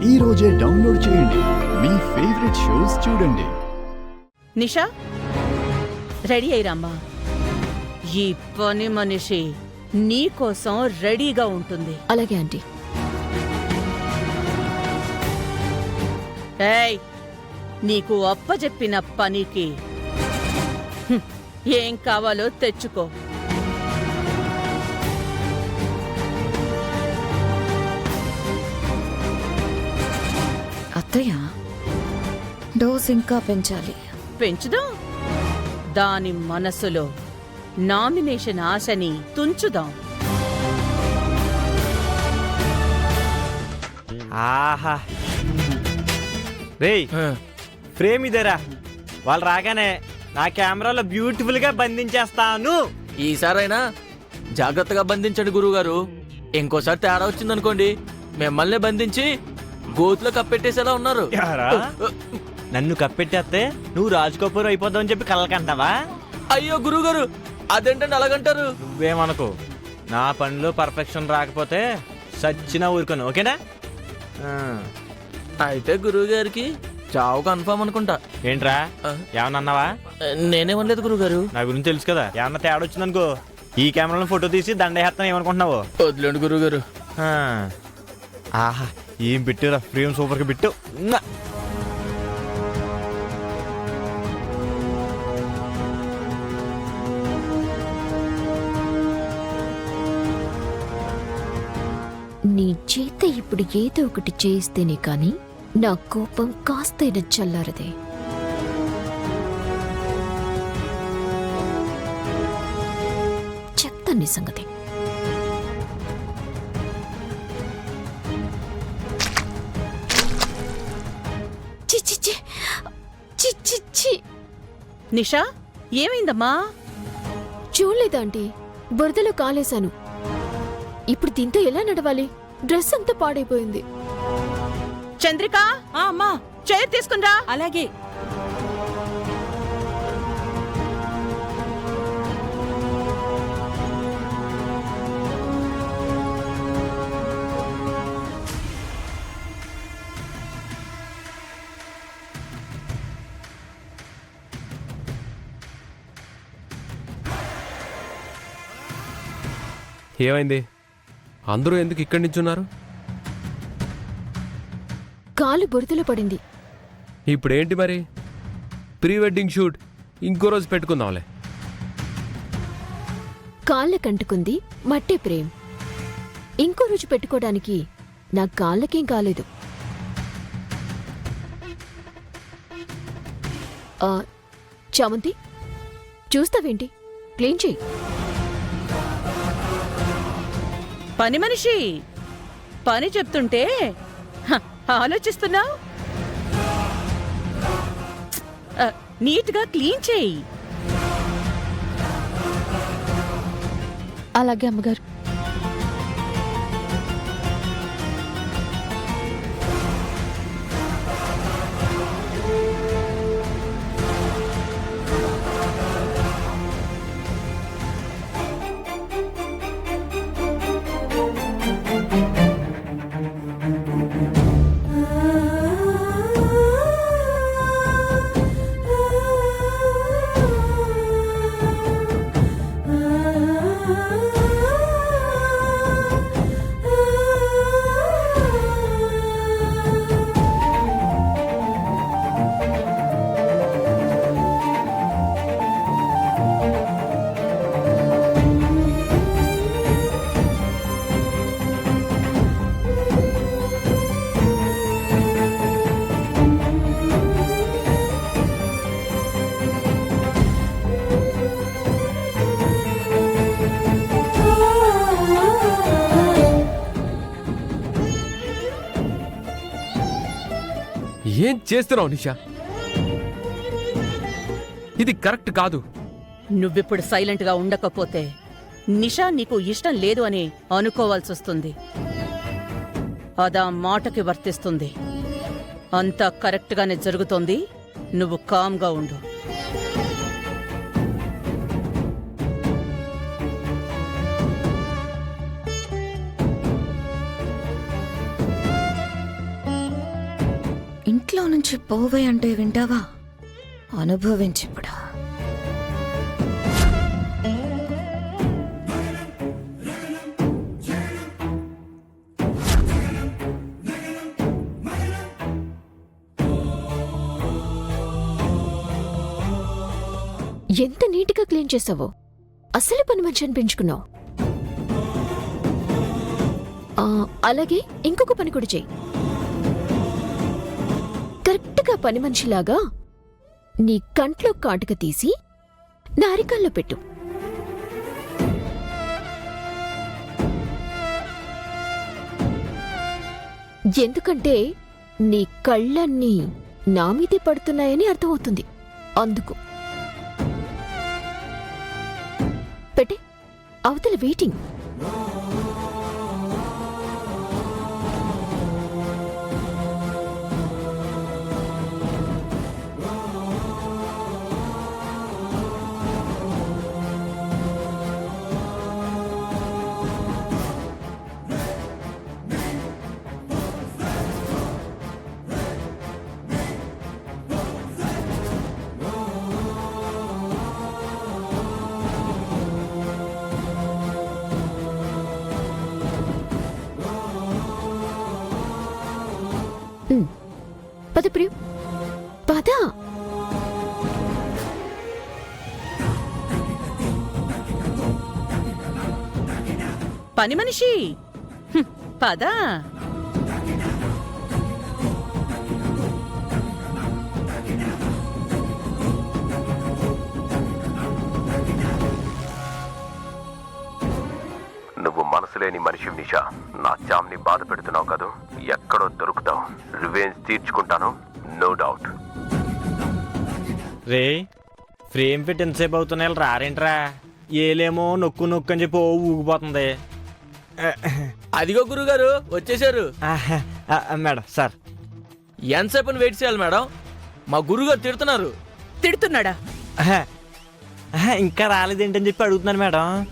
ఈ రోజే డౌన్లోడ్ చేయండి. మీ ఫేవరెట్ షోస్ చూడండి. నిషా, రెడీ అయ్యిరమ్మా. ఈ పని మనిషి నీకోసం రెడీగా ఉంటుంది. అలాగే ఆంటీ. ఏయ్, నీకు అప్పజెప్పిన పనికి ఏం కావాలో తెచ్చుకో. అత్తయ్య, డోస్ ఇంకా పెంచాలి. పెంచుదాం. దాని మనసులో నామినేషన్ ఆశని తుంచుదాం. ఆహా రేయ్, ఫ్రేమ్ ఇదేరా. వాళ్ళు రాగానే నా కెమెరాలో బ్యూటిఫుల్ గా బంధించేస్తాను. ఈసారైనా జాగ్రత్తగా బంధించండి గురువుగారు. ఇంకోసారి తేడా వచ్చిందనుకోండి, మిమ్మల్ని బంధించి గోతులో కప్పెట్టేసేలా ఉన్నారు. నన్ను కప్పెట్టేస్తే నువ్వు రాజ్ కపూర్ అయిపోతావు అని చెప్పి కలకంటావా? అయ్యో గురువుగారు, అదేంటండి అలాగంటారు? నువ్వేమనుకో, నా పనిలో పర్ఫెక్షన్ రాకపోతే సచ్చినా ఊరుకోను, ఓకేనా? అయితే గురువుగారికి చావు కన్ఫర్మ్ అనుకుంటా. ఏంట్రా, ఏమన్నా అన్నావా? నేనేమనలేదు గురువుగారు. నా గురించి తెలుసు కదా. ఏమన్నా తేడా వచ్చిందనుకో, ఈ కెమెరాలో ఫోటో తీసి దండేస్తాను. ఏమనుకుంటున్నావు? వదిలేండి గురువుగారు. ఆహా, ఏం పెట్టారా ఫ్రేమ్, సూపర్గా పెట్టావు. నీ చేత ఇప్పుడు ఏదో ఒకటి చేయిస్తేనే కాని నా కోపం కాస్తైనా చల్లారదే. చెప్తాను నీ సంగతి. నిషా, ఏమైందమ్మా? చూడలేదాంటీ, బురదలో కాలేశాను. ఇప్పుడు దీంతో ఎలా నడవాలి? డ్రెస్ అంతా పాడైపోయింది. చంద్రిక, అమ్మా, చైర్ తీసుకుందా? అలాగే. ఏమైంది? అందరూ ఎందుకు ఇక్కడి నుంచి ఉన్నారు? కాలు బురదలో పడింది. ఇప్పుడేంటి మరి? ప్రీ వెడ్డింగ్ షూట్ ఇంకో రోజు పెట్టుకుందాంలే. కాళ్ళకంటుకుంది మట్టే ప్రేమ్. ఇంకో రోజు పెట్టుకోవడానికి నా కాళ్ళకేం కాలేదు. చామంతి, చూస్తావేంటి? క్లీన్ చెయ్యి. పని మనిషి, పని చెప్తుంటే ఆలోచిస్తున్నావు. నీట్గా క్లీన్ చేయి. అలాగే అమ్మగారు. ఏం చేస్తున్నావు నిషా? ఇది కరెక్ట్ కాదు. నువ్విప్పుడు సైలెంట్ గా ఉండకపోతే నిషా నీకు ఇష్టం లేదు అని అనుకోవాల్సొస్తుంది. అదా మాటకి వర్తిస్తుంది. అంతా కరెక్ట్ గానే జరుగుతోంది. నువ్వు కామ్గా ఉండు. ఇంట్లో నుంచి పోవే అంటే వింటావా? అనుభవించిప్పుడు. ఎంత నీట్గా క్లీన్ చేసావో, అసలు పని మంచి అనిపించుకున్నావు. అలాగే ఇంకొక పని కూడా చెయ్యి. కరెక్ట్గా పని మనిషిలాగా నీ కంట్లో కాటుక తీసి నా అరికాల్లో పెట్టు. ఎందుకంటే నీ కళ్ళన్నీ నా మీదే పడుతున్నాయని అర్థమవుతుంది. అందుకు పెట్టే, అవతల వెయిటింగ్. పద ప్రియం, పద. పని మనిషి పద. నువ్వు మనసులేని మనిషివి నిషా. నా చామ్ని బాధ పెడుతున్నావు కదూ, ఎక్కడో దొరుకుతావు. రివెంజ్ తీర్చుకుంటాను, నో డౌట్. రే ఫ్రేమ్ పెట్టి ఎంతసేపు అవుతున్నాయి రారేంట్రా? ఏలేమో నొక్కు నొక్కు అని చెప్పి ఓ ఊగిపోతుంది. అదిగో గురుగారు వచ్చేసారు. మేడం సార్, ఎంతసేపు వెయిట్ చేయాలి మేడం? మా గురుగారు తిడుతున్నారు. తిడుతున్నాడా? ఇంకా రాలేదేంటని చెప్పి అడుగుతున్నాను మేడం.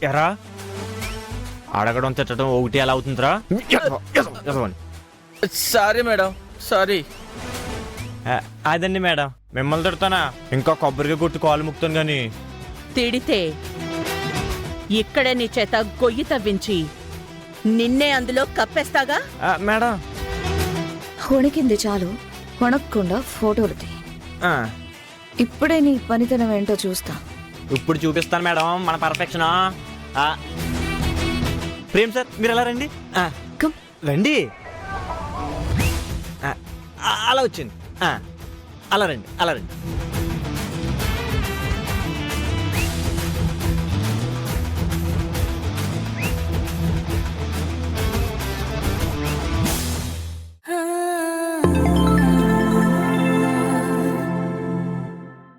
ఎరా అడగడం తిట్టడం ఒకటి ఎలా అవుతుందిరా? Sorry madam, sorry. అదండి మేడం, మిమ్మల్ని తిడతానా? ఇంకా కొబ్బరిగా కొట్టి కాలు ముక్తాను గాని. తిడితే ఇక్కడే నీ చేత గొయ్యి తవ్వించి నిన్నే అందులో కప్పేస్తాగా. మేడం వణికింది చాలు, వణక్కుండా ఫోటోలు తీ. ఇప్పుడే నీ పనితనం ఏంటో చూస్తా. ఇప్పుడు చూపిస్తాను మేడం మన పర్ఫెక్షన్. ప్రేమ్ సార్ మీరు ఎలా రండి. కమ్. రండి. అలా వచ్చింది. అలా రండి, అలా రండి.